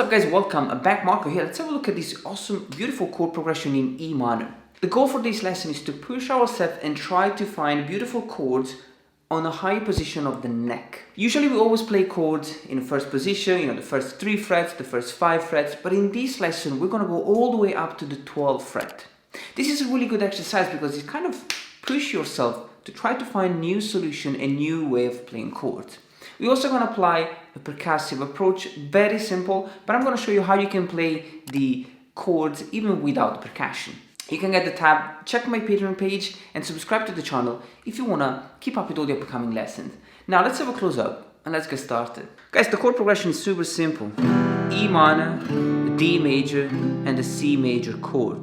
up guys, welcome back. Marco here. Let's have a look at this awesome, beautiful chord progression in E minor. The goal for this lesson is to push ourselves and try to find beautiful chords on a high position of the neck. Usually we always play chords in the first position, the first 3 frets, the first 5 frets, but in this lesson we're going to go all the way up to the 12th fret. This is a really good exercise because it kind of push yourself to try to find new solution and new way of playing chords. We're also going to apply a percussive approach, very simple, but I'm going to show you how you can play the chords even without percussion. You can get the tab, check my Patreon page and subscribe to the channel if you want to keep up with all the upcoming lessons. Now let's have a close up and let's get started. Guys, the chord progression is super simple. E minor, a D major and a C major chord.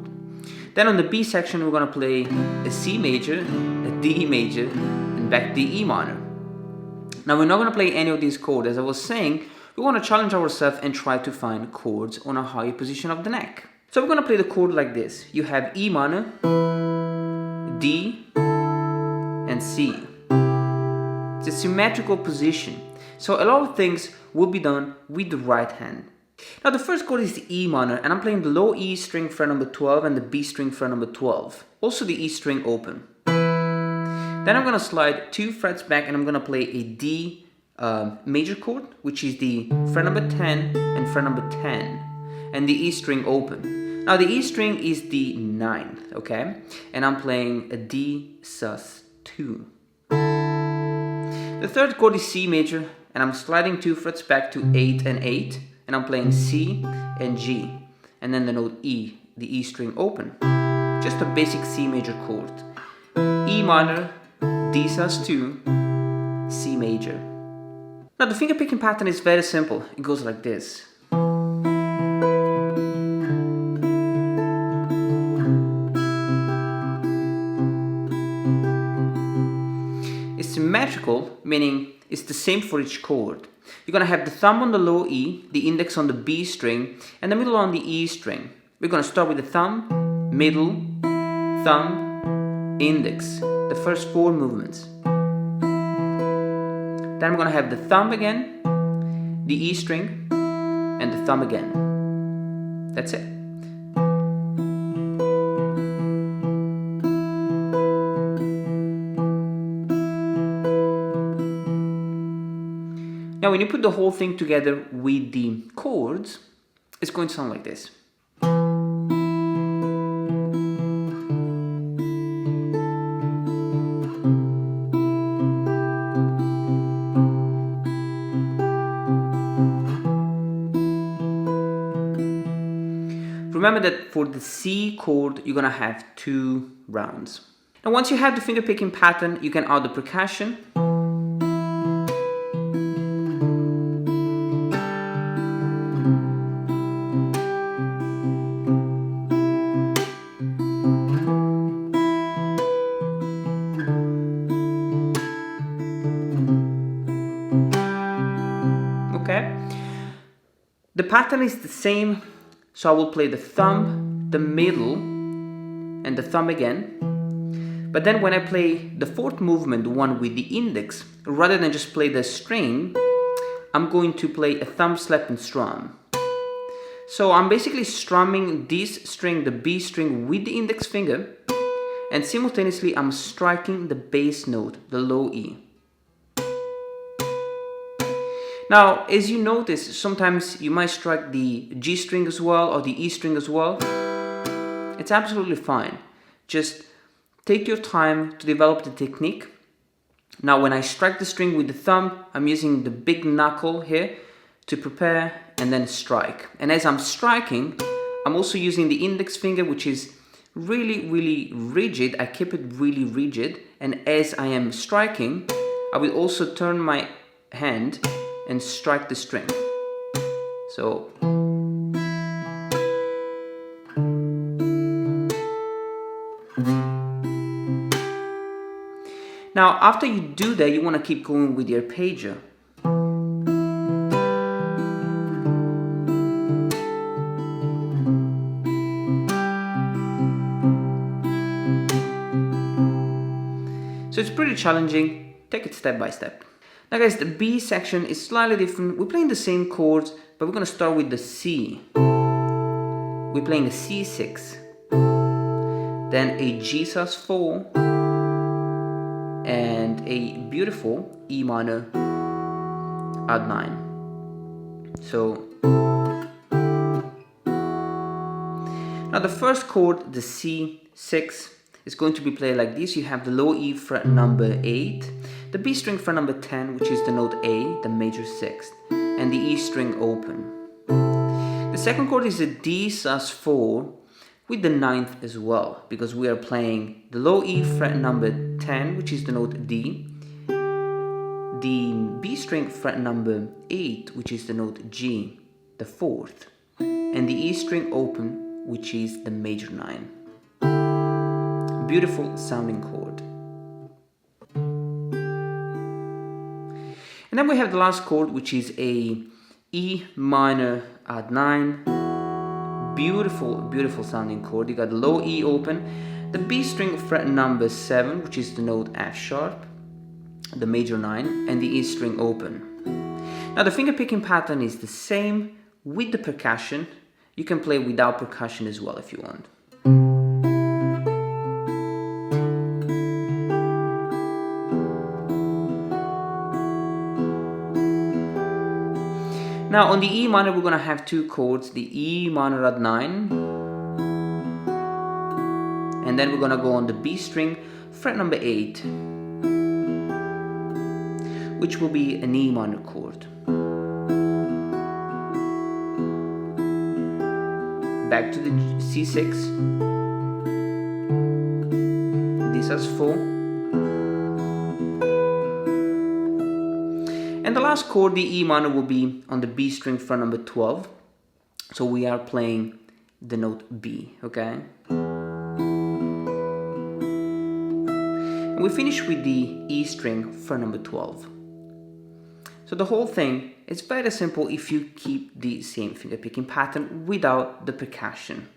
Then on the B section we're going to play a C major, a D major and back to E minor. Now we're not going to play any of these chords. As I was saying, we want to challenge ourselves and try to find chords on a higher position of the neck. So we're going to play the chord like this. You have E minor, D, and C. It's a symmetrical position. So a lot of things will be done with the right hand. Now the first chord is the E minor, and I'm playing the low E string fret number 12 and the B string fret number 12. Also the E string open. Then I'm going to slide 2 frets back and I'm going to play a D major chord, which is the fret number 10 and fret number 10, and the E string open. Now the E string is the 9th, okay? And I'm playing a D sus 2. The third chord is C major, and I'm sliding 2 frets back to 8 and 8, and I'm playing C and G, and then the note E, the E string open. Just a basic C major chord. E minor, D sus 2, C major. Now the finger picking pattern is very simple. It goes like this. It's symmetrical, meaning it's the same for each chord. You're going to have the thumb on the low E, the index on the B string, and the middle on the E string. We're going to start with the thumb, middle, thumb, index. The first 4 movements. Then I'm going to have the thumb again, the E string, and the thumb again. That's it. Now when you put the whole thing together with the chords, it's going to sound like this. Remember that for the C chord, you're going to have 2 rounds. Now once you have the finger picking pattern, you can add the percussion. Okay. The pattern is the same. So I will play the thumb, the middle, and the thumb again. But then when I play the 4th movement, the one with the index, rather than just play the string, I'm going to play a thumb slap and strum. So I'm basically strumming this string, the B string, with the index finger, and simultaneously I'm striking the bass note, the low E. Now, as you notice, sometimes you might strike the G string as well or the E string as well. It's absolutely fine. Just take your time to develop the technique. Now, when I strike the string with the thumb, I'm using the big knuckle here to prepare and then strike. And as I'm striking, I'm also using the index finger, which is really, really rigid. I keep it really rigid. And as I am striking, I will also turn my hand and strike the string. So now after you do that, you want to keep going with the arpeggio. So it's pretty challenging. Take it step by step. Now guys, the B section is slightly different. We're playing the same chords, but we're going to start with the C. We're playing a C6, then a G sus4, and a beautiful E minor add 9. So now the first chord, the C6, is going to be played like this. You have the low E fret number 8, the B string fret number 10, which is the note A, the major 6th, and the E string open. The second chord is a D sus4 with the 9th as well, because we are playing the low E fret number 10, which is the note D, the B string fret number 8, which is the note G, the 4th, and the E string open, which is the major 9. Beautiful sounding chord. And then we have the last chord, which is a E minor add 9. Beautiful, beautiful sounding chord. You got the low E open, the B string fret number 7, which is the note F sharp, the major 9, and the E string open. Now the finger picking pattern is the same with the percussion. You can play without percussion as well if you want. Now on the E minor we're going to have two chords, the E minor add 9, and then we're going to go on the B string fret number 8, which will be an E minor chord. Back to the C6, D sus4, and the last chord, the E minor, will be on the B string fret number 12. So we are playing the note B, okay? And we finish with the E string fret number 12. So the whole thing is very simple if you keep the same finger picking pattern without the percussion.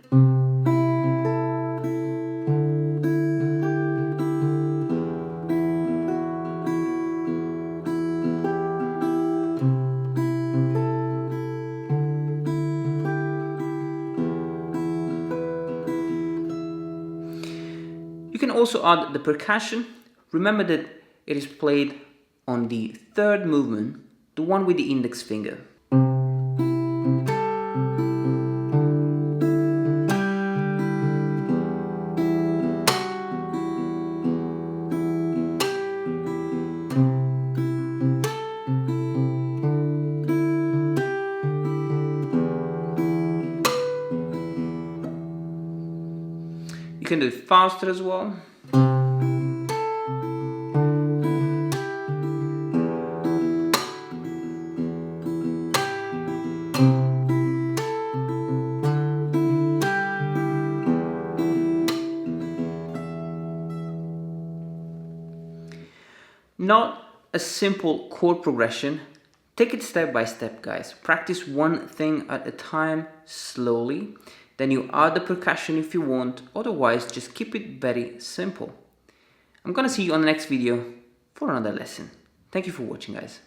You can also add the percussion. Remember that it is played on the third movement, the one with the index finger. You can do it faster as well. Not a simple chord progression. Take it step by step, guys. Practice one thing at a time, slowly. Then you add the percussion if you want. Otherwise, just keep it very simple. I'm gonna see you on the next video for another lesson. Thank you for watching, guys.